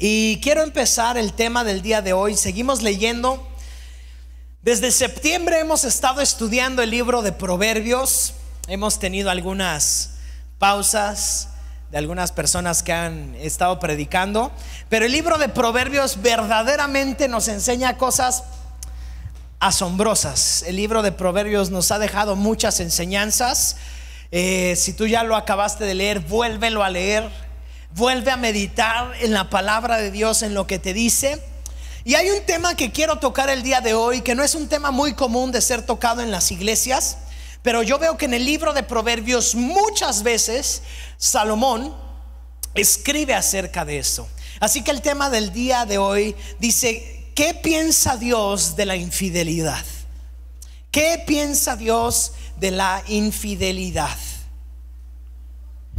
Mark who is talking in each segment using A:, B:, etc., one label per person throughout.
A: Y quiero empezar el tema del día de hoy. Seguimos leyendo. Desde septiembre hemos estado estudiando el libro de Proverbios. Hemos tenido algunas pausas de algunas personas que han estado predicando, pero el libro de Proverbios verdaderamente nos enseña cosas asombrosas. El libro de Proverbios nos ha dejado muchas enseñanzas. Si tú ya lo acabaste de leer, vuélvelo a leer. Vuelve a meditar en la palabra de Dios, en lo que te dice. Y hay un tema que quiero tocar el día de hoy, que no es un tema muy común de ser tocado en las iglesias, pero yo veo que en el libro de Proverbios muchas veces Salomón escribe acerca de eso. Así que el tema del día de hoy dice: ¿qué piensa Dios de la infidelidad? ¿Qué piensa Dios de la infidelidad?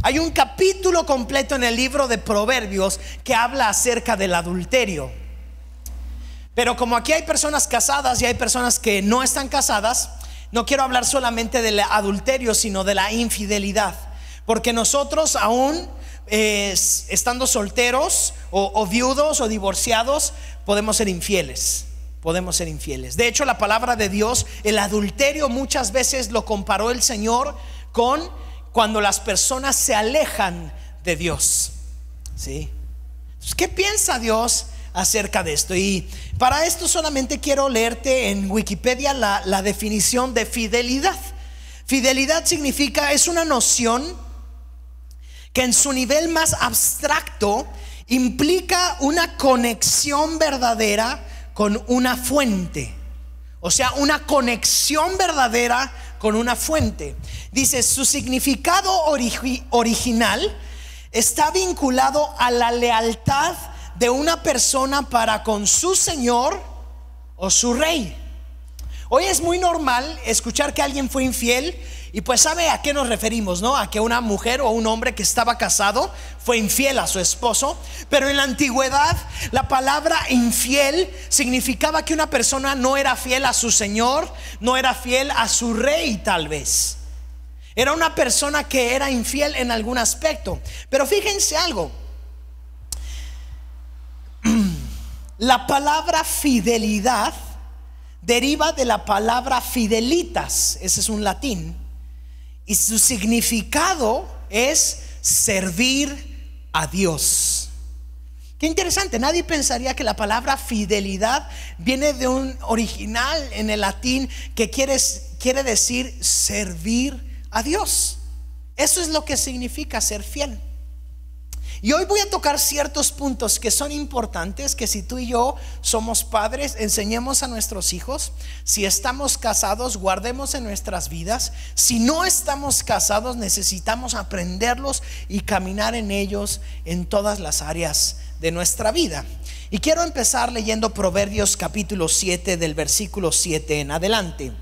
A: Hay un capítulo completo en el libro de Proverbios que habla acerca del adulterio. Pero como aquí hay personas casadas y hay personas que no están casadas, no quiero hablar solamente del adulterio, sino de la infidelidad. Porque nosotros aún estando solteros o viudos o divorciados, podemos ser infieles. Podemos ser infieles. De hecho, la palabra de Dios, el adulterio muchas veces lo comparó el Señor con cuando las personas se alejan de Dios. ¿Sí? Entonces, ¿qué piensa Dios acerca de esto? Y para esto solamente quiero leerte en Wikipedia la definición de fidelidad. Fidelidad significa, es una noción que en su nivel más abstracto implica una conexión verdadera con una fuente. O sea, una conexión verdadera con una fuente. Dice, su significado original está vinculado a la lealtad de una persona para con su señor o su rey. Hoy es muy normal escuchar que alguien fue infiel, y pues sabe a qué nos referimos, ¿no? A que una mujer o un hombre que estaba casado fue infiel a su esposo. Pero en la antigüedad la palabra infiel significaba que una persona no era fiel a su señor, no era fiel a su rey, tal vez. Era una persona que era infiel en algún aspecto. Pero fíjense algo, la palabra fidelidad deriva de la palabra fidelitas. Ese es un latín. Y su significado es servir a Dios. Qué interesante. Nadie pensaría que la palabra fidelidad viene de un original en el latín que quiere decir servir a Dios. Eso es lo que significa ser fiel. Y hoy voy a tocar ciertos puntos que son importantes, que si tú y yo somos padres, enseñemos a nuestros hijos. Si estamos casados, guardemos en nuestras vidas. Si no estamos casados, necesitamos aprenderlos y caminar en ellos en todas las áreas de nuestra vida. Y quiero empezar leyendo Proverbios capítulo 7 del versículo 7 en adelante.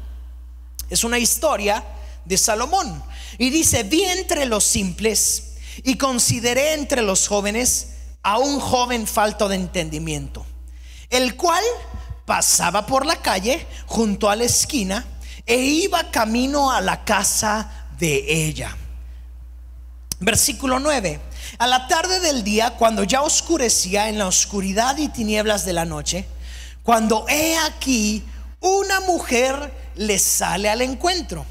A: Es una historia de Salomón y dice: vi entre los simples y consideré entre los jóvenes a un joven falto de entendimiento, el cual pasaba por la calle junto a la esquina e iba camino a la casa de ella. Versículo 9. A la tarde del día, cuando ya oscurecía, en la oscuridad y tinieblas de la noche, cuando he aquí una mujer le sale al encuentro,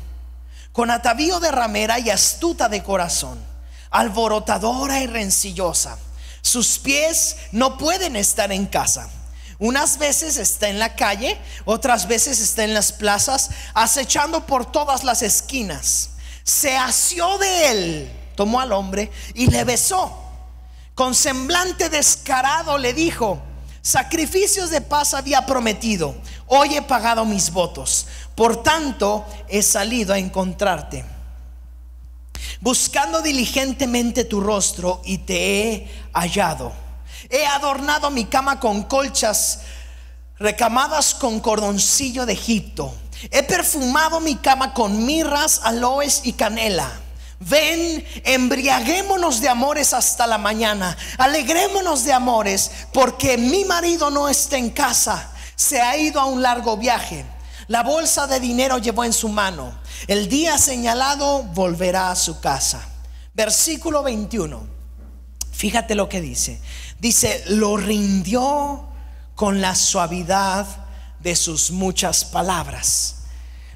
A: con atavío de ramera y astuta de corazón, alborotadora y rencillosa. Sus pies no pueden estar en casa. Unas veces está en la calle, otras veces está en las plazas, acechando por todas las esquinas. Se asió de él, tomó al hombre y le besó. Con semblante descarado le dijo: sacrificios de paz había prometido, hoy he pagado mis votos, por tanto he salido a encontrarte, buscando diligentemente tu rostro, y te he hallado. He adornado mi cama con colchas recamadas con cordoncillo de Egipto. He perfumado mi cama con mirras, aloes y canela. Ven, embriaguémonos de amores hasta la mañana, alegrémonos de amores, porque mi marido no está en casa, se ha ido a un largo viaje. La bolsa de dinero llevó en su mano. El día señalado volverá a su casa. Versículo 21. Fíjate lo que dice. Dice, lo rindió con la suavidad de sus muchas palabras.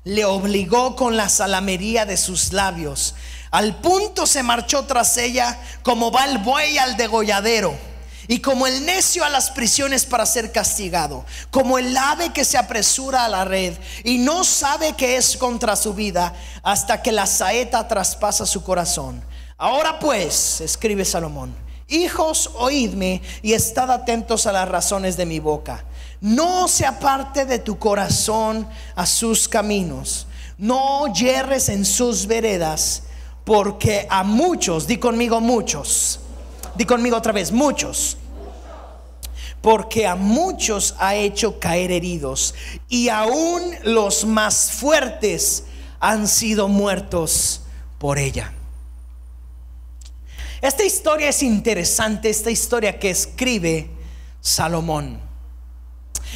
A: Le obligó con la salamería de sus labios. Al punto se marchó tras ella, como va el buey al degolladero, y como el necio a las prisiones para ser castigado, como el ave que se apresura a la red y no sabe que es contra su vida, hasta que la saeta traspasa su corazón. Ahora pues, escribe Salomón, hijos, oídme y estad atentos a las razones de mi boca. No se aparte de tu corazón a sus caminos, no yerres en sus veredas, porque a muchos, di conmigo muchos, di conmigo otra vez, muchos, porque a muchos ha hecho caer heridos, y aún los más fuertes han sido muertos por ella. Esta historia es interesante, esta historia que escribe Salomón.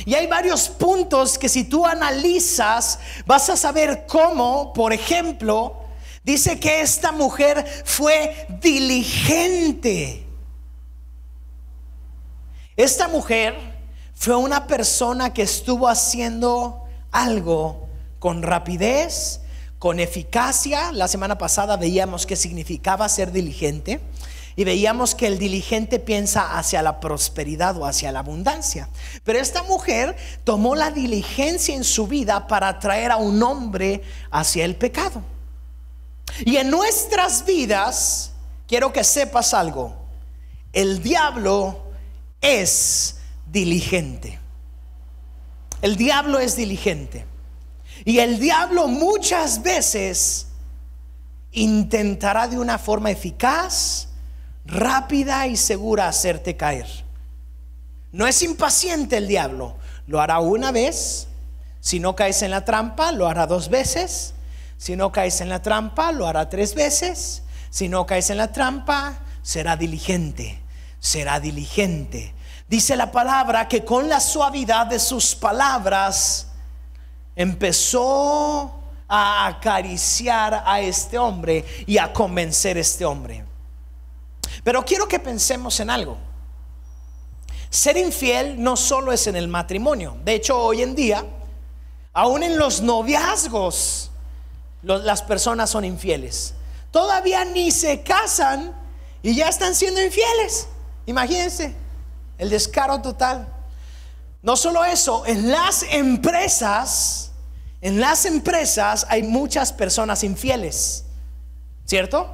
A: Y hay varios puntos que si tú analizas vas a saber cómo, por ejemplo, dice que esta mujer fue diligente. Esta mujer fue una persona que estuvo haciendo algo con rapidez, con eficacia. La semana pasada veíamos qué significaba ser diligente y veíamos que el diligente piensa hacia la prosperidad o hacia la abundancia. Pero esta mujer tomó la diligencia en su vida para traer a un hombre hacia el pecado. Y en nuestras vidas, quiero que sepas algo, el diablo es diligente. El diablo es diligente. Y el diablo muchas veces intentará de una forma eficaz, rápida y segura hacerte caer. No es impaciente el diablo. Lo hará una vez. Si no caes en la trampa, lo hará 2 veces. Si no caes en la trampa, lo hará 3 veces. Si no caes en la trampa, será diligente. Será diligente. Dice la palabra que con la suavidad de sus palabras empezó a acariciar a este hombre y a convencer a este hombre. Pero quiero que pensemos en algo. Ser infiel no solo es en el matrimonio. De hecho, hoy en día, aún en los noviazgos, las personas son infieles. Todavía ni se casan y ya están siendo infieles. Imagínense el descaro total. No solo eso, en las empresas hay muchas personas infieles, ¿cierto?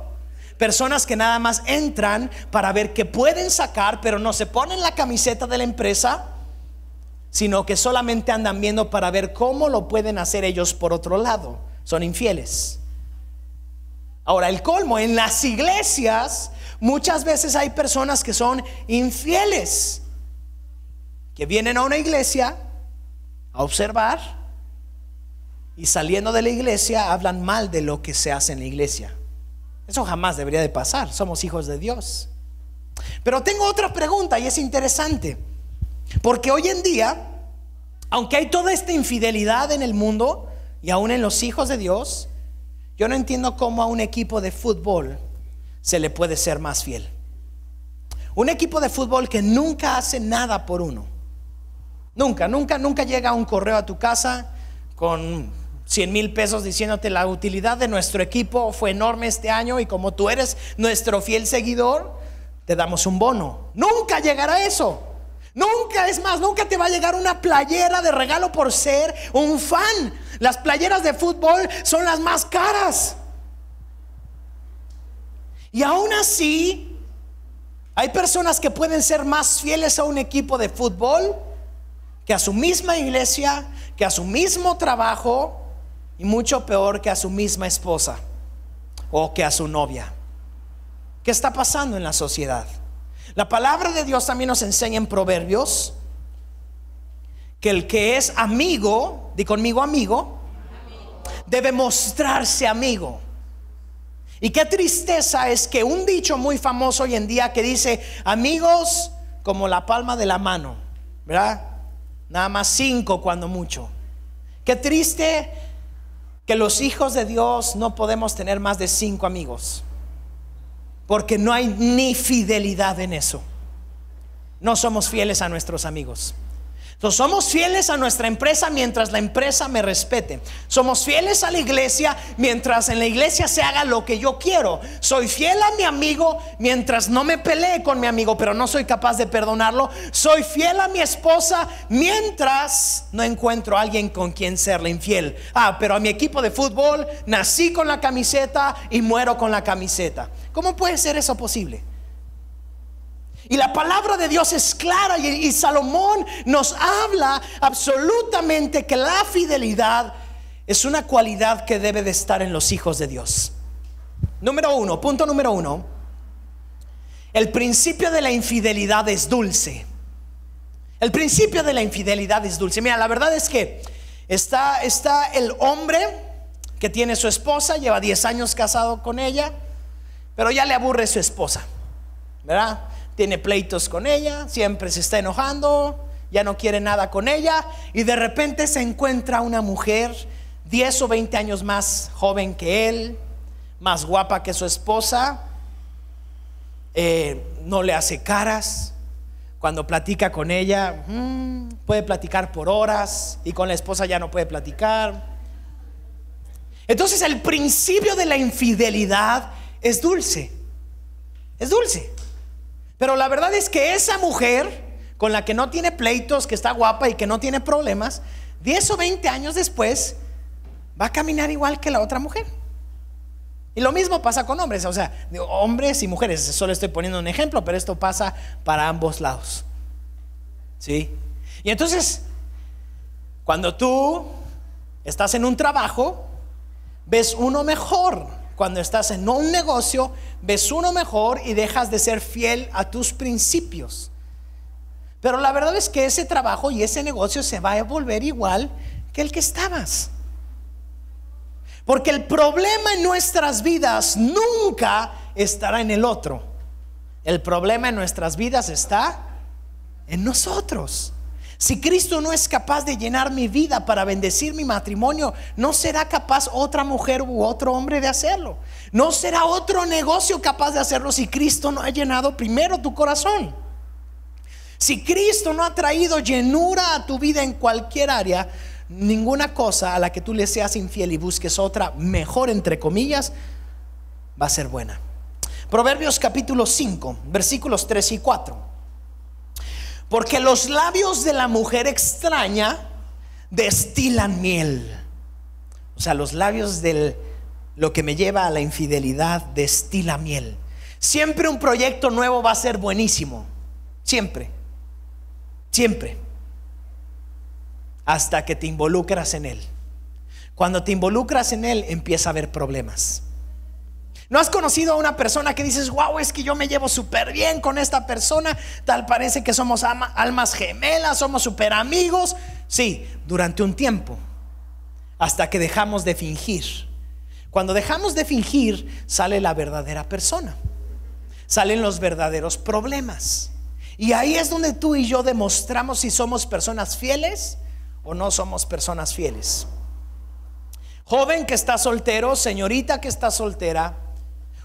A: Personas que nada más entran para ver qué pueden sacar, pero no se ponen la camiseta de la empresa, sino que solamente andan viendo para ver cómo lo pueden hacer ellos por otro lado. Son infieles. Ahora, el colmo, en las iglesias muchas veces hay personas que son infieles, que vienen a una iglesia a observar y saliendo de la iglesia hablan mal de lo que se hace en la iglesia. Eso jamás debería de pasar. Somos hijos de Dios. Pero tengo otra pregunta y es interesante, porque hoy en día, aunque hay toda esta infidelidad en el mundo y aún en los hijos de Dios, yo no entiendo cómo a un equipo de fútbol se le puede ser más fiel. Un equipo de fútbol que nunca hace nada por uno. Nunca llega un correo a tu casa con 100,000 pesos diciéndote la utilidad de nuestro equipo fue enorme este año y como tú eres nuestro fiel seguidor, te damos un bono. Nunca llegará eso. Nunca, es más, nunca te va a llegar una playera de regalo por ser un fan. Las playeras de fútbol son las más caras. Y aún así, hay personas que pueden ser más fieles a un equipo de fútbol que a su misma iglesia, que a su mismo trabajo y mucho peor que a su misma esposa o que a su novia. ¿Qué está pasando en la sociedad? La palabra de Dios también nos enseña en Proverbios que el que es amigo, di conmigo amigo, debe mostrarse amigo. Y qué tristeza es que un dicho muy famoso hoy en día que dice amigos como la palma de la mano, ¿verdad? Nada más 5 cuando mucho. Qué triste que los hijos de Dios no podemos tener más de 5 amigos, porque no hay ni fidelidad en eso. no somos fieles a nuestros amigos. Entonces, somos fieles a nuestra empresa mientras la empresa me respete. Somos fieles a la iglesia mientras en la iglesia se haga lo que yo quiero. Soy fiel a mi amigo mientras no me pelee con mi amigo, pero no soy capaz de perdonarlo. Soy fiel a mi esposa mientras no encuentro a alguien con quien serle infiel. Pero a mi equipo de fútbol nací con la camiseta y muero con la camiseta. ¿Cómo puede ser eso posible? Y la palabra de Dios es clara, y Salomón nos habla absolutamente que la fidelidad es una cualidad que debe de estar en los hijos de Dios. Punto número uno, el principio de la infidelidad es dulce. El principio de la infidelidad es dulce. Mira, la verdad es que está el hombre que tiene su esposa, lleva 10 años casado con ella, pero ya le aburre su esposa, ¿verdad? Tiene pleitos con ella, siempre se está enojando, ya no quiere nada con ella, y de repente se encuentra una mujer 10 o 20 años más joven que él, más guapa que su esposa, no le hace caras. Cuando platica con ella, puede platicar por horas, y con la esposa ya no puede platicar. Entonces el principio de la infidelidad es dulce. Es dulce. Pero la verdad es que esa mujer con la que no tiene pleitos, que está guapa y que no tiene problemas, 10 o 20 años después va a caminar igual que la otra mujer. Y lo mismo pasa con hombres, o sea, hombres y mujeres. Solo estoy poniendo un ejemplo, pero esto pasa para ambos lados. ¿Sí? Y entonces, cuando tú estás en un trabajo, ves uno mejor. Cuando estás en un negocio, ves uno mejor y dejas de ser fiel a tus principios. Pero la verdad es que ese trabajo y ese negocio se va a volver igual que el que estabas. Porque el problema en nuestras vidas nunca estará en el otro. El problema en nuestras vidas está en nosotros. Si Cristo no es capaz de llenar mi vida para bendecir mi matrimonio, no será capaz otra mujer u otro hombre de hacerlo. No será otro negocio capaz de hacerlo si Cristo no ha llenado primero tu corazón. Si Cristo no ha traído llenura a tu vida en cualquier área, ninguna cosa a la que tú le seas infiel y busques otra mejor, entre comillas, va a ser buena. Proverbios capítulo 5, versículos 3 y 4. Porque los labios de la mujer extraña destilan miel. O sea, los labios de lo que me lleva a la infidelidad destila miel. Siempre un proyecto nuevo va a ser buenísimo. Siempre. Siempre. Hasta que te involucras en él. Cuando te involucras en él, empieza a haber problemas. ¿No has conocido a una persona que dices, wow, es que yo me llevo súper bien con esta persona, tal parece que somos almas gemelas, somos súper amigos? Sí, durante un tiempo, hasta que dejamos de fingir. Cuando dejamos de fingir, sale la verdadera persona, salen los verdaderos problemas. Y ahí es donde tú y yo demostramos si somos personas fieles o no somos personas fieles. Joven que está soltero, señorita que está soltera,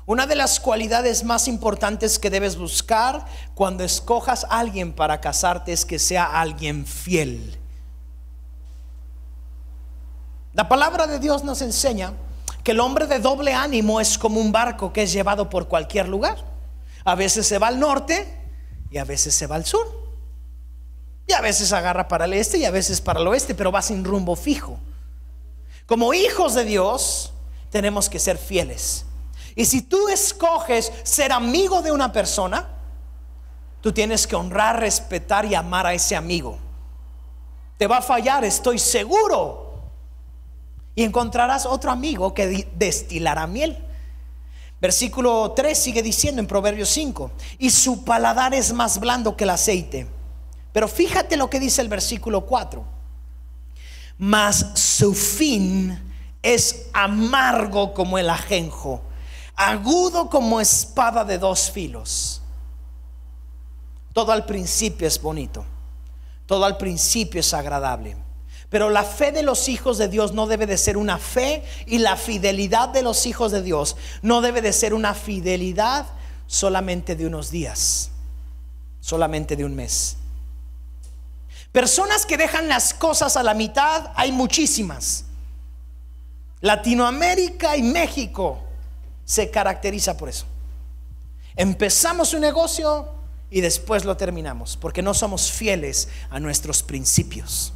A: una de las cualidades más importantes que debes buscar cuando escojas a alguien para casarte es que sea alguien fiel. La palabra de Dios nos enseña que el hombre de doble ánimo es como un barco que es llevado por cualquier lugar. A veces se va al norte y a veces se va al sur, y a veces agarra para el este y a veces para el oeste, pero va sin rumbo fijo. Como hijos de Dios tenemos que ser fieles. Y si tú escoges ser amigo de una persona, tú tienes que honrar, respetar y amar a ese amigo. Te va a fallar, estoy seguro, y encontrarás otro amigo que destilará miel. Versículo 3 sigue diciendo en Proverbios 5: y su paladar es más blando que el aceite. Pero fíjate lo que dice el versículo 4: mas su fin es amargo como el ajenjo, agudo como espada de dos filos. Todo al principio es bonito, todo al principio es agradable, pero la fe de los hijos de Dios no debe de ser una fe, y la fidelidad de los hijos de Dios no debe de ser una fidelidad solamente de unos días, solamente de un mes. Personas que dejan las cosas a la mitad, hay muchísimas. Latinoamérica y México se caracteriza por eso. Empezamos un negocio y después lo terminamos, porque no somos fieles a nuestros principios.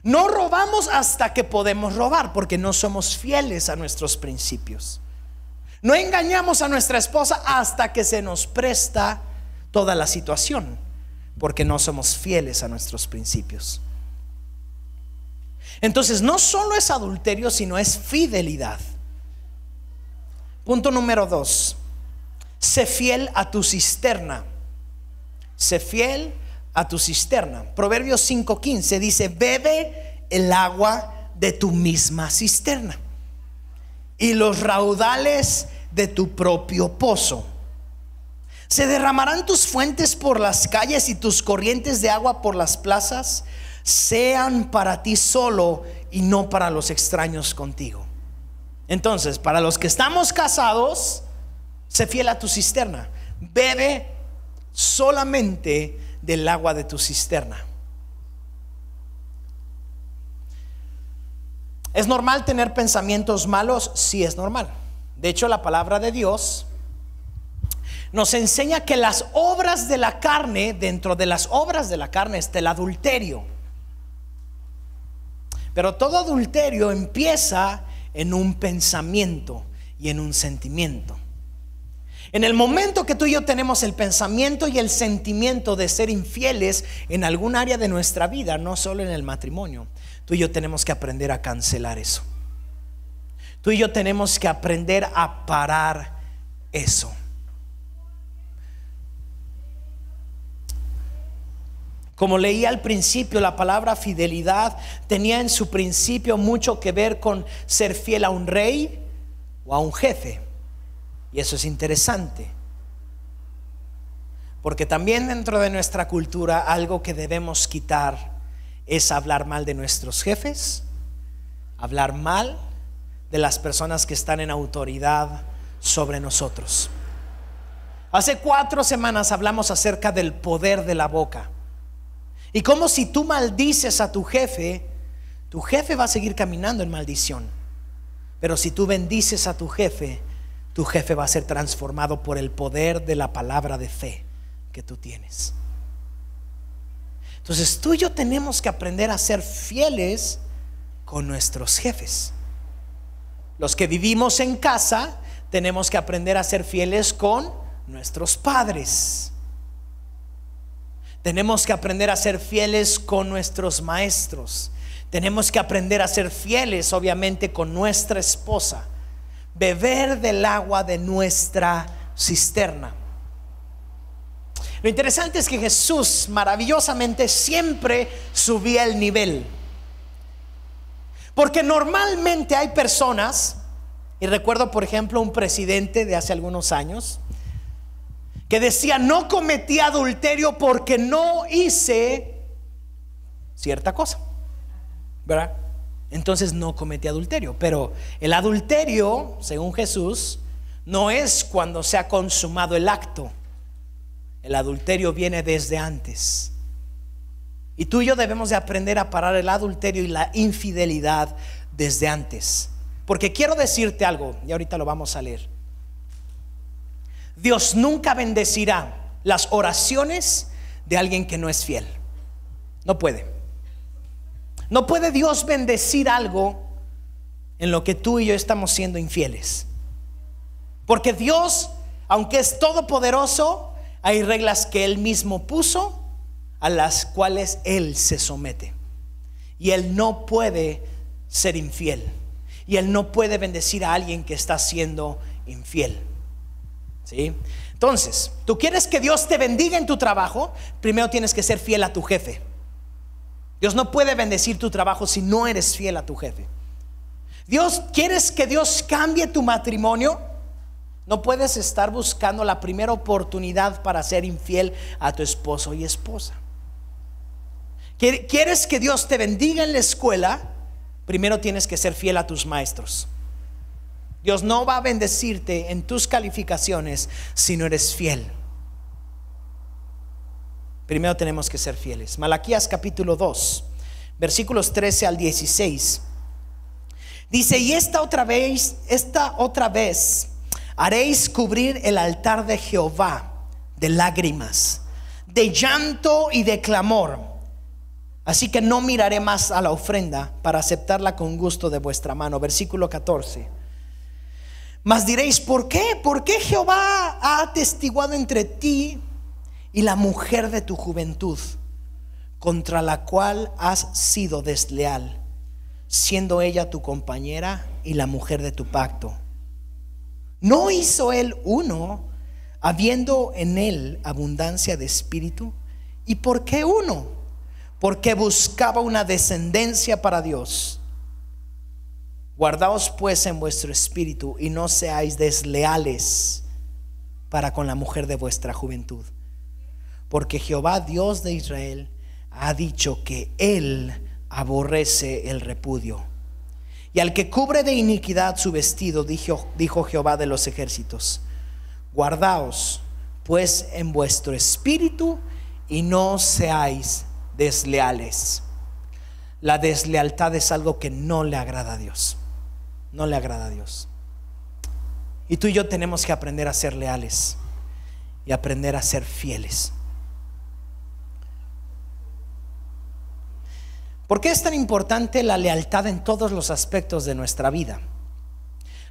A: No robamos hasta que podemos robar, porque no somos fieles a nuestros principios. No engañamos a nuestra esposa hasta que se nos presta toda la situación, porque no somos fieles a nuestros principios. Entonces no solo es adulterio, sino es fidelidad. Punto número 2: sé fiel a tu cisterna. Sé fiel a tu cisterna. Proverbios 5:15 dice: bebe el agua de tu misma cisterna y los raudales de tu propio pozo. Se derramarán tus fuentes por las calles y tus corrientes de agua por las plazas. Sean para ti solo y no para los extraños contigo. Entonces, para los que estamos casados, sé fiel a tu cisterna. Bebe solamente del agua de tu cisterna. ¿Es normal tener pensamientos malos? Sí, es normal. De hecho, la palabra de Dios nos enseña que las obras de la carne, dentro de las obras de la carne está el adulterio. Pero todo adulterio empieza en un pensamiento y en un sentimiento. En el momento que tú y yo tenemos el pensamiento y el sentimiento de ser infieles en algún área de nuestra vida, no solo en el matrimonio, tú y yo tenemos que aprender a cancelar eso. Tú y yo tenemos que aprender a parar eso. Como leí al principio, la palabra fidelidad tenía en su principio mucho que ver con ser fiel a un rey o a un jefe. Y eso es interesante, porque también dentro de nuestra cultura algo que debemos quitar es hablar mal de nuestros jefes, hablar mal de las personas que están en autoridad sobre nosotros. Hace 4 semanas hablamos acerca del poder de la boca. Y como si tú maldices a tu jefe va a seguir caminando en maldición. Pero si tú bendices a tu jefe va a ser transformado por el poder de la palabra de fe que tú tienes. Entonces tú y yo tenemos que aprender a ser fieles con nuestros jefes. Los que vivimos en casa tenemos que aprender a ser fieles con nuestros padres. Tenemos que aprender a ser fieles con nuestros maestros. Tenemos que aprender a ser fieles, obviamente, con nuestra esposa. Beber del agua de nuestra cisterna. Lo interesante es que Jesús maravillosamente siempre subía el nivel. Porque normalmente hay personas, y recuerdo por ejemplo un presidente de hace algunos años que decía: no cometí adulterio porque no hice cierta cosa, ¿verdad? Entonces no cometí adulterio. Pero el adulterio, según Jesús, no es cuando se ha consumado el acto. El adulterio viene desde antes. Y tú y yo debemos de aprender a parar el adulterio y la infidelidad desde antes. Porque quiero decirte algo, y ahorita lo vamos a leer. Dios nunca bendecirá las oraciones de alguien que no es fiel. No puede. No puede Dios bendecir algo en lo que tú y yo estamos siendo infieles. Porque Dios, aunque es todopoderoso, hay reglas que Él mismo puso, a las cuales Él se somete. Y Él no puede ser infiel. Y Él no puede bendecir a alguien que está siendo infiel. ¿Sí? Entonces, tú quieres que Dios te bendiga en tu trabajo, primero tienes que ser fiel a tu jefe. Dios no puede bendecir tu trabajo si no eres fiel a tu jefe. ¿Quieres que Dios cambie tu matrimonio? No puedes estar buscando la primera oportunidad para ser infiel a tu esposo y esposa. ¿Quieres que Dios te bendiga en la escuela? Primero tienes que ser fiel a tus maestros. Dios no va a bendecirte en tus calificaciones si no eres fiel. primero tenemos que ser fieles. Malaquías capítulo 2, versículos 13 al 16. Dice: y esta otra vez haréis cubrir el altar de Jehová de lágrimas, de llanto y de clamor. Así que no miraré más a la ofrenda para aceptarla con gusto de vuestra mano. Versículo 14. Mas diréis: ¿por qué? ¿Por qué Jehová ha atestiguado entre ti y la mujer de tu juventud, contra la cual has sido desleal, siendo ella tu compañera y la mujer de tu pacto? ¿No hizo él uno, habiendo en él abundancia de espíritu? ¿Y por qué uno? Porque buscaba una descendencia para Dios. Guardaos pues en vuestro espíritu y no seáis desleales para con la mujer de vuestra juventud, porque Jehová Dios de Israel ha dicho que él aborrece el repudio, y al que cubre de iniquidad su vestido, dijo Jehová de los ejércitos: guardaos pues en vuestro espíritu y no seáis desleales. La deslealtad es algo que no le agrada a Dios. No le agrada a Dios. Y tú y yo tenemos que aprender a ser leales y aprender a ser fieles. ¿Por qué es tan importante la lealtad en todos los aspectos de nuestra vida?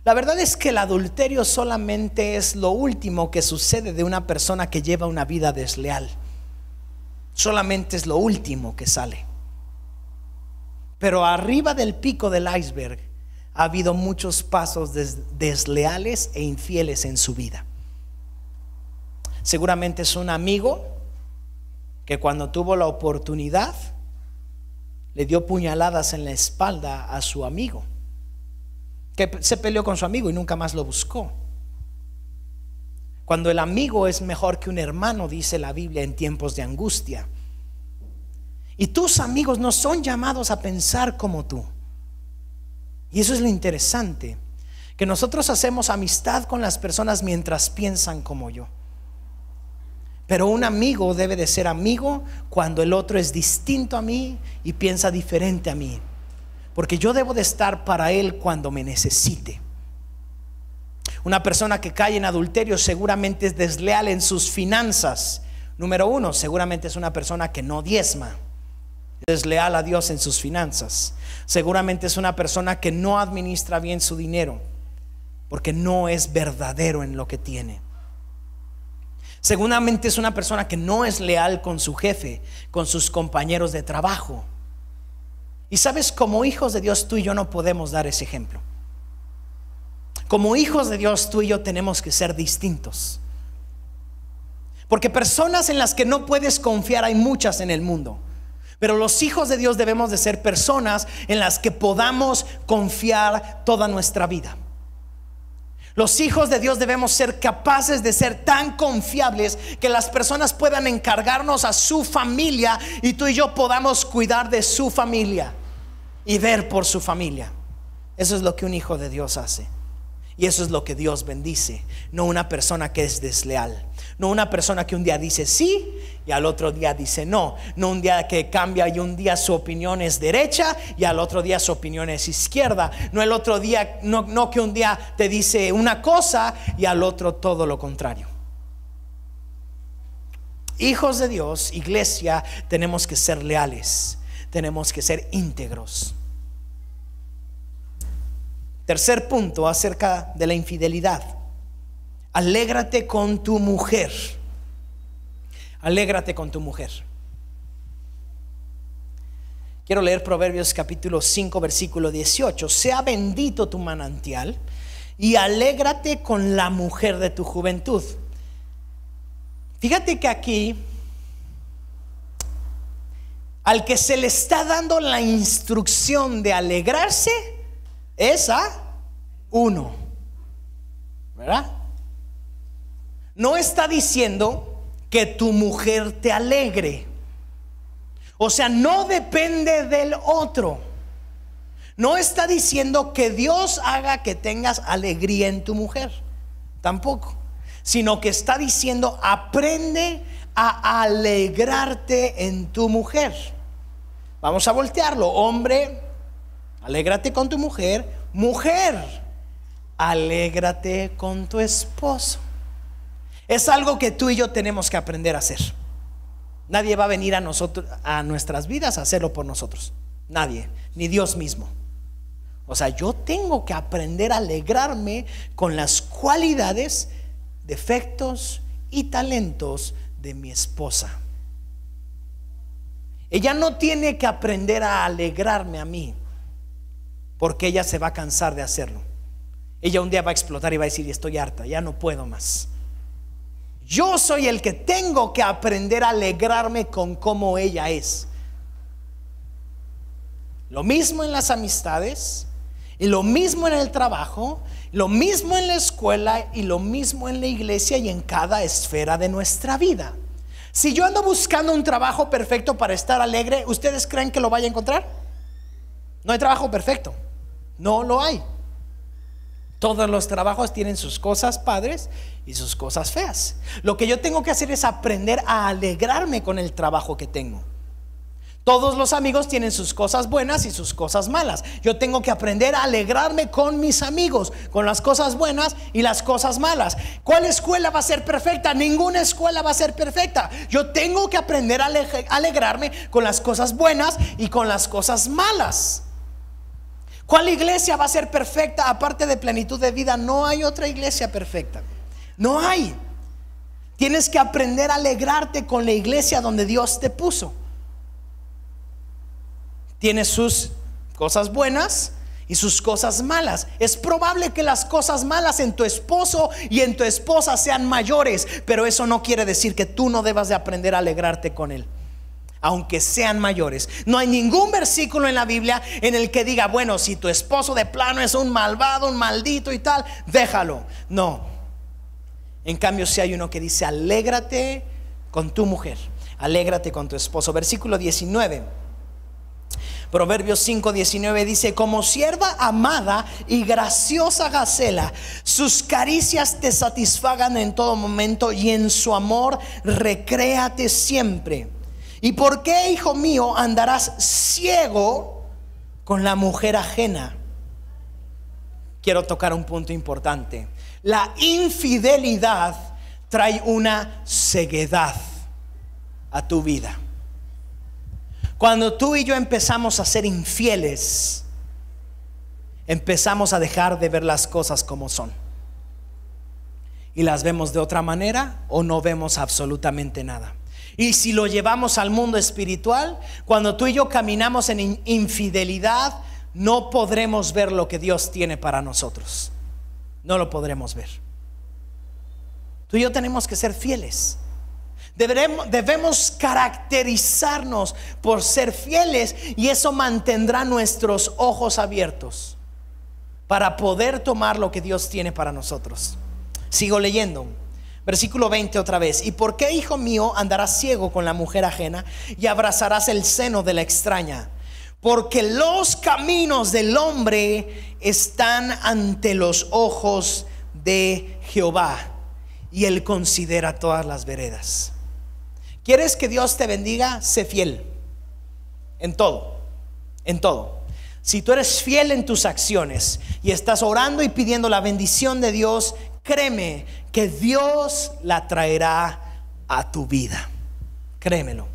A: La verdad es que el adulterio solamente es lo último que sucede de una persona que lleva una vida desleal. Solamente es lo último que sale. Pero arriba del pico del iceberg ha habido muchos pasos desleales e infieles en su vida. Seguramente es un amigo que cuando tuvo la oportunidad le dio puñaladas en la espalda a su amigo, que se peleó con su amigo y nunca más lo buscó. Cuando el amigo es mejor que un hermano, dice la Biblia, en tiempos de angustia. Y tus amigos no son llamados a pensar como tú. Y eso es lo interesante, que nosotros hacemos amistad con las personas mientras piensan como yo. Pero un amigo debe de ser amigo cuando el otro es distinto a mí y piensa diferente a mí, porque yo debo de estar para él cuando me necesite. Una persona que cae en adulterio seguramente es desleal en sus finanzas. Número uno, seguramente es una persona que no diezma, desleal a Dios en sus finanzas. Seguramente es una persona que no administra bien su dinero, porque no es verdadero en lo que tiene. Seguramente es una persona que no es leal con su jefe, con sus compañeros de trabajo. Y sabes, como hijos de Dios, tú y yo no podemos dar ese ejemplo. Como hijos de Dios, tú y yo tenemos que ser distintos, porque personas en las que no puedes confiar hay muchas en el mundo. Pero los hijos de Dios debemos de ser personas en las que podamos confiar toda nuestra vida. Los hijos de Dios debemos ser capaces de ser tan confiables que las personas puedan encargarnos a su familia y tú y yo podamos cuidar de su familia y ver por su familia. Eso es lo que un hijo de Dios hace. Y eso es lo que Dios bendice. No una persona que es desleal. No una persona que un día dice sí y al otro día dice no. No un día que cambia y un día su opinión es derecha y al otro día su opinión es izquierda. No el otro día, no que un día te dice una cosa y al otro todo lo contrario. Hijos de Dios, iglesia, tenemos que ser leales. Tenemos que ser íntegros. Tercer punto acerca de la infidelidad: alégrate con tu mujer. Alégrate con tu mujer. Quiero leer Proverbios capítulo 5 versículo 18. Sea bendito tu manantial y alégrate con la mujer de tu juventud. Fíjate que aquí al que se le está dando la instrucción de alegrarse es a uno, ¿verdad? No está diciendo que tu mujer te alegre. O sea, no depende del otro. No está diciendo que Dios haga que tengas alegría en tu mujer, tampoco. Sino que está diciendo: aprende a alegrarte en tu mujer. Vamos a voltearlo. Hombre, alégrate con tu mujer. Mujer, alégrate con tu esposo. Es algo que tú y yo tenemos que aprender a hacer. Nadie va a venir a nosotros, a nuestras vidas, a hacerlo por nosotros. Nadie, ni Dios mismo. O sea, yo tengo que aprender a alegrarme con las cualidades, defectos y talentos de mi esposa. Ella no tiene que aprender a alegrarme a mí, porque ella se va a cansar de hacerlo. Ella un día va a explotar y va a decir: estoy harta, ya no puedo más. Yo soy el que tengo que aprender a alegrarme con cómo ella es. Lo mismo en las amistades, y lo mismo en el trabajo, lo mismo en la escuela, y lo mismo en la iglesia y en cada esfera de nuestra vida. Si yo ando buscando un trabajo perfecto para estar alegre, ¿ustedes creen que lo vaya a encontrar? No hay trabajo perfecto, no lo hay. Todos los trabajos tienen sus cosas padres y sus cosas feas. Lo que yo tengo que hacer es aprender a alegrarme con el trabajo que tengo. Todos los amigos tienen sus cosas buenas y sus cosas malas. Yo tengo que aprender a alegrarme con mis amigos, con las cosas buenas y las cosas malas. ¿Cuál escuela va a ser perfecta? Ninguna escuela va a ser perfecta. Yo tengo que aprender a alegrarme con las cosas buenas y con las cosas malas. ¿Cuál iglesia va a ser perfecta aparte de Plenitud de Vida? No hay otra iglesia perfecta. No hay. Tienes que aprender a alegrarte con la iglesia donde Dios te puso. Tiene sus cosas buenas y sus cosas malas. Es probable que las cosas malas en tu esposo y en tu esposa sean mayores, pero eso no quiere decir que tú no debas de aprender a alegrarte con él, aunque sean mayores. No hay ningún versículo en la Biblia en el que diga: bueno, si tu esposo de plano es un malvado, un maldito y tal, déjalo. No. En cambio, si hay uno que dice: alégrate con tu mujer, alégrate con tu esposo. Versículo 19, Proverbios 5:19 dice: como sierva amada y graciosa Gacela, sus caricias te satisfagan en todo momento, y en su amor recréate siempre. ¿Y por qué, hijo mío, andarás ciego con la mujer ajena? Quiero tocar un punto importante. La infidelidad trae una ceguedad a tu vida. Cuando tú y yo empezamos a ser infieles, empezamos a dejar de ver las cosas como son, y las vemos de otra manera, o no vemos absolutamente nada. Y si lo llevamos al mundo espiritual, cuando tú y yo caminamos en infidelidad, no podremos ver lo que Dios tiene para nosotros. No lo podremos ver. Tú y yo tenemos que ser fieles. Debemos caracterizarnos por ser fieles, y eso mantendrá nuestros ojos abiertos para poder tomar lo que Dios tiene para nosotros. Sigo leyendo. Versículo 20 otra vez: ¿y por qué, hijo mío, andarás ciego con la mujer ajena y abrazarás el seno de la extraña? Porque los caminos del hombre están ante los ojos de Jehová, y él considera todas las veredas. ¿Quieres que Dios te bendiga? Sé fiel en todo, en todo. Si tú eres fiel en tus acciones y estás orando y pidiendo la bendición de Dios, créeme que Dios la traerá a tu vida. Créemelo.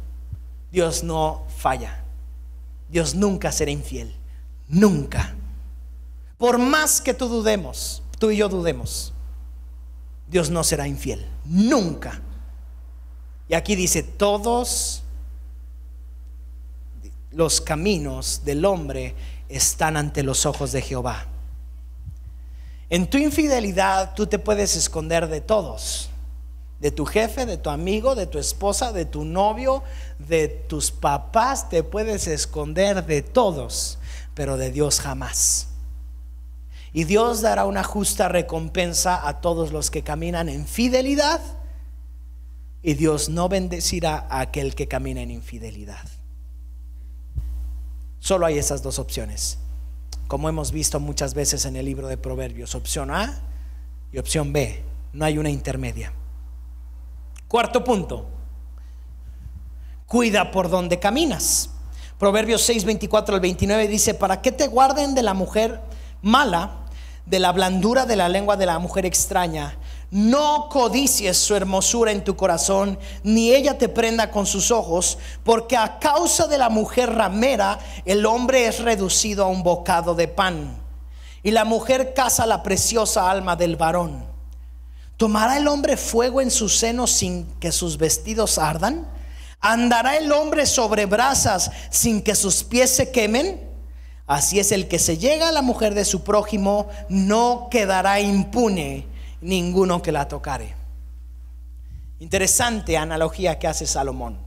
A: Dios no falla. Dios nunca será infiel. Nunca. Por más que tú y yo dudemos, Dios no será infiel. Nunca. Y aquí dice: todos los caminos del hombre están ante los ojos de Jehová. En tu infidelidad tú te puedes esconder de todos: de tu jefe, de tu amigo, de tu esposa, de tu novio, de tus papás. Te puedes esconder de todos, pero de Dios jamás. Y Dios dará una justa recompensa a todos los que caminan en fidelidad, y Dios no bendecirá a aquel que camina en infidelidad. Solo hay esas dos opciones, como hemos visto muchas veces en el libro de Proverbios: opción A y opción B. No hay una intermedia. Cuarto punto: cuida por donde caminas. Proverbios 6, 24 al 29 dice: para que te guarden de la mujer mala, de la blandura de la lengua de la mujer extraña. No codicies su hermosura en tu corazón, ni ella te prenda con sus ojos, porque a causa de la mujer ramera el hombre es reducido a un bocado de pan, y la mujer caza la preciosa alma del varón. ¿Tomará el hombre fuego en sus senos sin que sus vestidos ardan? ¿Andará el hombre sobre brasas sin que sus pies se quemen? Así es el que se llega a la mujer de su prójimo, no quedará impune ninguno que la tocare. Interesante analogía que hace Salomón.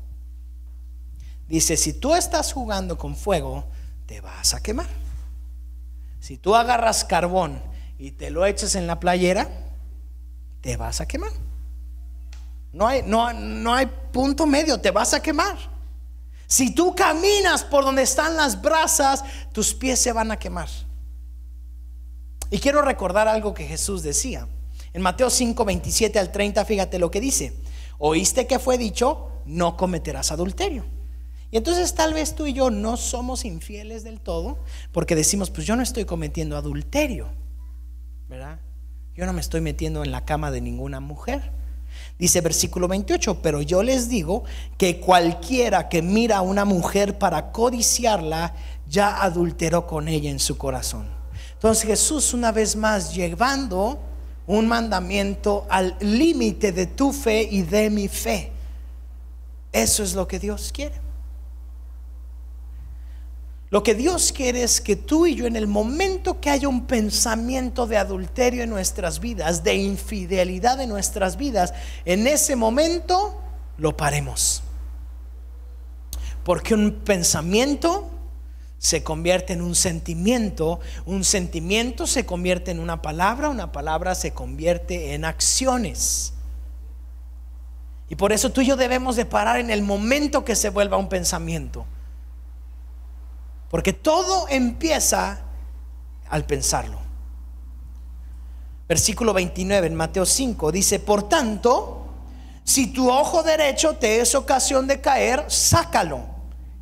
A: Dice: si tú estás jugando con fuego, te vas a quemar. Si tú agarras carbón y te lo echas en la playera, te vas a quemar. No hay punto medio, te vas a quemar. Si tú caminas por donde están las brasas, tus pies se van a quemar. Y quiero recordar algo que Jesús decía en Mateo 5, 27 al 30. Fíjate lo que dice: oíste que fue dicho, no cometerás adulterio. Y entonces tal vez tú y yo no somos infieles del todo, porque decimos: pues yo no estoy cometiendo adulterio, ¿verdad? Yo no me estoy metiendo en la cama de ninguna mujer. Dice versículo 28: pero yo les digo que cualquiera que mira a una mujer para codiciarla, ya adulteró con ella en su corazón. Entonces Jesús, una vez más, llevando un mandamiento al límite de tu fe y de mi fe. Eso es lo que Dios quiere. Lo que Dios quiere es que tú y yo, en el momento que haya un pensamiento de adulterio en nuestras vidas, de infidelidad en nuestras vidas, en ese momento lo paremos. Porque un pensamiento se convierte en un sentimiento se convierte en una palabra se convierte en acciones. Y por eso tú y yo debemos de parar en el momento que se vuelva un pensamiento. Porque todo empieza al pensarlo. Versículo 29 en Mateo 5 dice: por tanto, si tu ojo derecho te es ocasión de caer, sácalo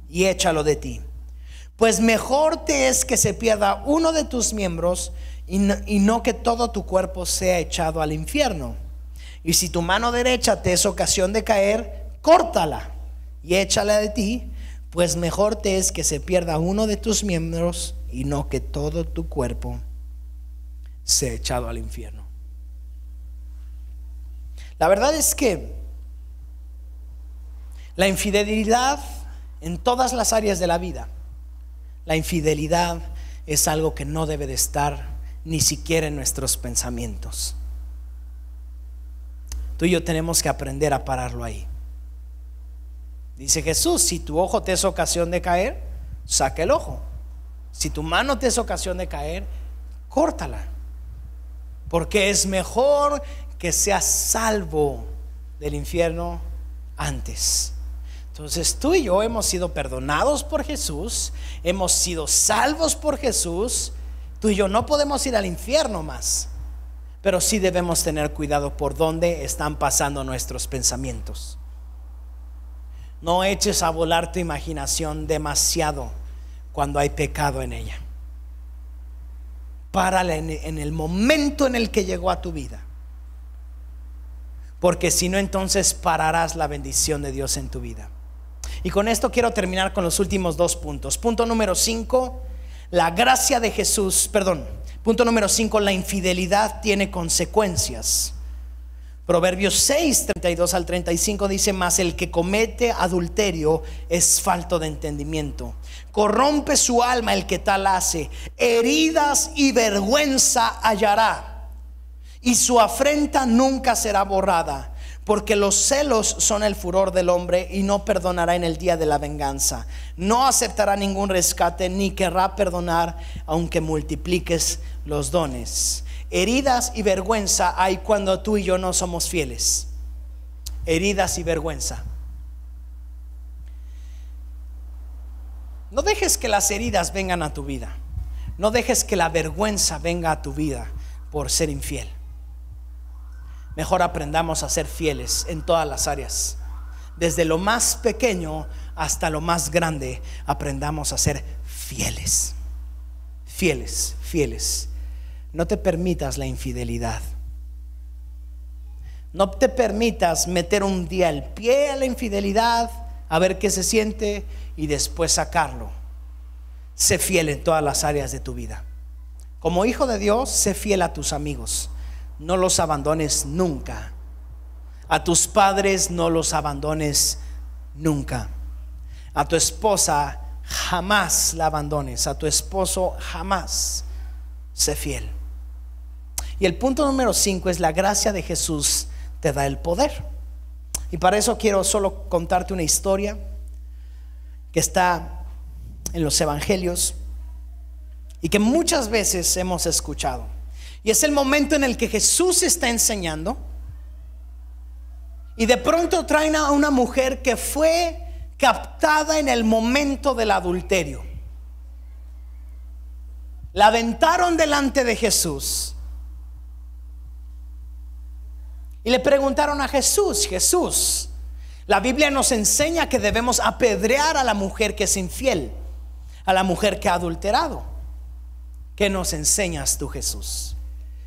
A: y échalo de ti. Pues mejor te es que se pierda uno de tus miembros y no que todo tu cuerpo sea echado al infierno. Y si tu mano derecha te es ocasión de caer, córtala y échala de ti. Pues mejor te es que se pierda uno de tus miembros y no que todo tu cuerpo sea echado al infierno. La verdad es que la infidelidad en todas las áreas de la vida, la infidelidad es algo que no debe de estar ni siquiera en nuestros pensamientos. Tú y yo tenemos que aprender a pararlo ahí. Dice Jesús: si tu ojo te es ocasión de caer, saca el ojo. Si tu mano te es ocasión de caer, córtala. Porque es mejor que seas salvo del infierno antes. Entonces tú y yo hemos sido perdonados por Jesús, hemos sido salvos por Jesús. Tú y yo no podemos ir al infierno más, pero sí debemos tener cuidado por dónde están pasando nuestros pensamientos. No eches a volar tu imaginación demasiado cuando hay pecado en ella. Párala en el momento en el que llegó a tu vida, porque si no, entonces pararás la bendición de Dios en tu vida. Y con esto quiero terminar con los últimos dos puntos. Punto número 5, la gracia de Jesús, punto número 5, la infidelidad tiene consecuencias. Proverbios 6, 32 al 35 dice: mas el que comete adulterio es falto de entendimiento, corrompe su alma el que tal hace, heridas y vergüenza hallará, y su afrenta nunca será borrada. Porque los celos son el furor del hombre, y no perdonará en el día de la venganza. No aceptará ningún rescate, ni querrá perdonar aunque multipliques los dones. Heridas y vergüenza hay cuando tú y yo no somos fieles. Heridas y vergüenza. No dejes que las heridas vengan a tu vida. No dejes que la vergüenza venga a tu vida por ser infiel. Mejor aprendamos a ser fieles en todas las áreas. desde lo más pequeño hasta lo más grande, aprendamos a ser fieles. Fieles, fieles. No te permitas la infidelidad. No te permitas meter un día el pie a la infidelidad, a ver qué se siente y después sacarlo. Sé fiel en todas las áreas de tu vida. Como hijo de Dios, sé fiel a tus amigos. No los abandones nunca. A tus padres no los abandones nunca. A tu esposa jamás la abandones. A tu esposo jamás. Sé fiel. Y el punto número 5 es: la gracia de Jesús te da el poder. Y para eso quiero solo contarte una historia que está en los evangelios y que muchas veces hemos escuchado. Y es el momento en el que Jesús está enseñando y de pronto traen a una mujer que fue captada en el momento del adulterio. La aventaron delante de Jesús y le preguntaron a Jesús: Jesús, la Biblia nos enseña que debemos apedrear a la mujer que es infiel, a la mujer que ha adulterado. ¿Qué nos enseñas tú, Jesús?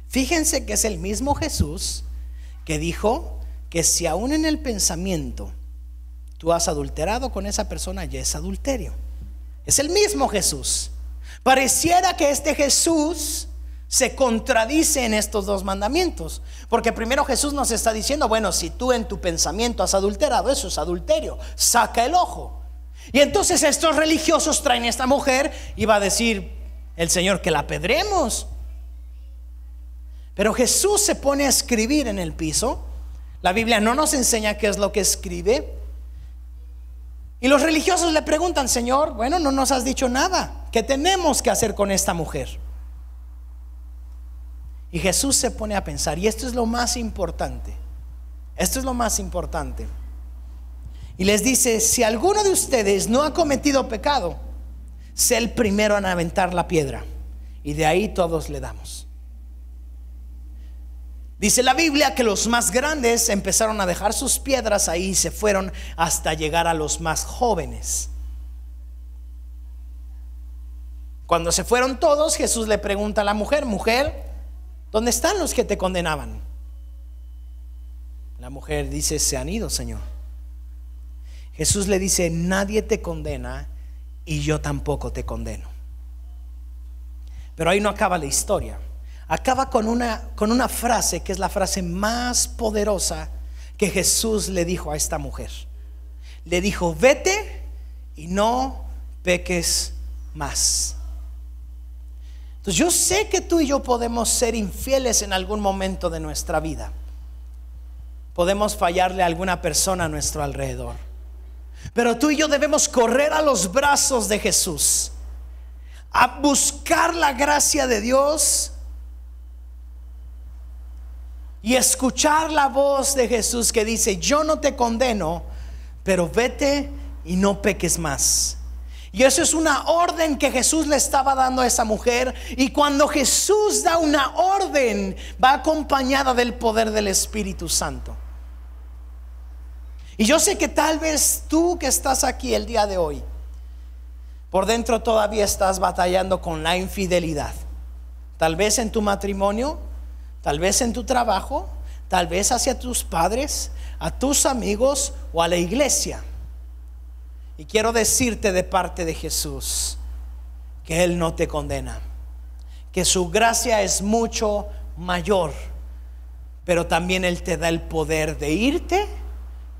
A: Fíjense que es el mismo Jesús que dijo que si aún en el pensamiento tú has adulterado con esa persona, ya es adulterio. Es el mismo Jesús. Pareciera que este Jesús se contradice en estos dos mandamientos, porque primero Jesús nos está diciendo: bueno, si tú en tu pensamiento has adulterado, eso es adulterio, saca el ojo. Y entonces estos religiosos traen a esta mujer y va a decir el Señor que la apedremos. Pero Jesús se pone a escribir en el piso. La Biblia no nos enseña qué es lo que escribe. Y los religiosos le preguntan: Señor, bueno, no nos has dicho nada. ¿Qué tenemos que hacer con esta mujer? Y Jesús se pone a pensar, y esto es lo más importante. Esto es lo más importante. Y les dice: si alguno de ustedes no ha cometido pecado, sé el primero en aventar la piedra. Y de ahí todos le damos. Dice la Biblia que los más grandes empezaron a dejar sus piedras ahí y se fueron hasta llegar a los más jóvenes. Cuando se fueron todos, Jesús le pregunta a la mujer: mujer, ¿dónde están los que te condenaban? La mujer dice: se han ido, Señor. Jesús le dice: nadie te condena y yo tampoco te condeno. Pero ahí no acaba la historia. Acaba con una frase que es la frase más poderosa que Jesús le dijo a esta mujer. Le dijo: vete y no peques más. Entonces yo sé que tú y yo podemos ser infieles en algún momento de nuestra vida. Podemos fallarle a alguna persona a nuestro alrededor. Pero tú y yo debemos correr a los brazos de Jesús, a buscar la gracia de Dios y escuchar la voz de Jesús que dice: yo no te condeno, pero vete y no peques más. Y eso es una orden que Jesús le estaba dando a esa mujer. Y cuando Jesús da una orden, va acompañada del poder del Espíritu Santo. Y yo sé que tal vez tú que estás aquí el día de hoy, por dentro todavía estás batallando con la infidelidad. Tal vez en tu matrimonio, tal vez en tu trabajo, tal vez hacia tus padres, a tus amigos o a la iglesia. Y quiero decirte de parte de Jesús que Él no te condena, que su gracia es mucho mayor, pero también Él te da el poder de irte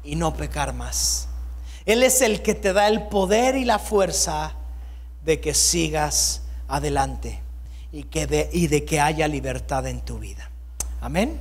A: y no pecar más. Él es el que te da el poder y la fuerza de que sigas adelante y de que haya libertad en tu vida. Amén.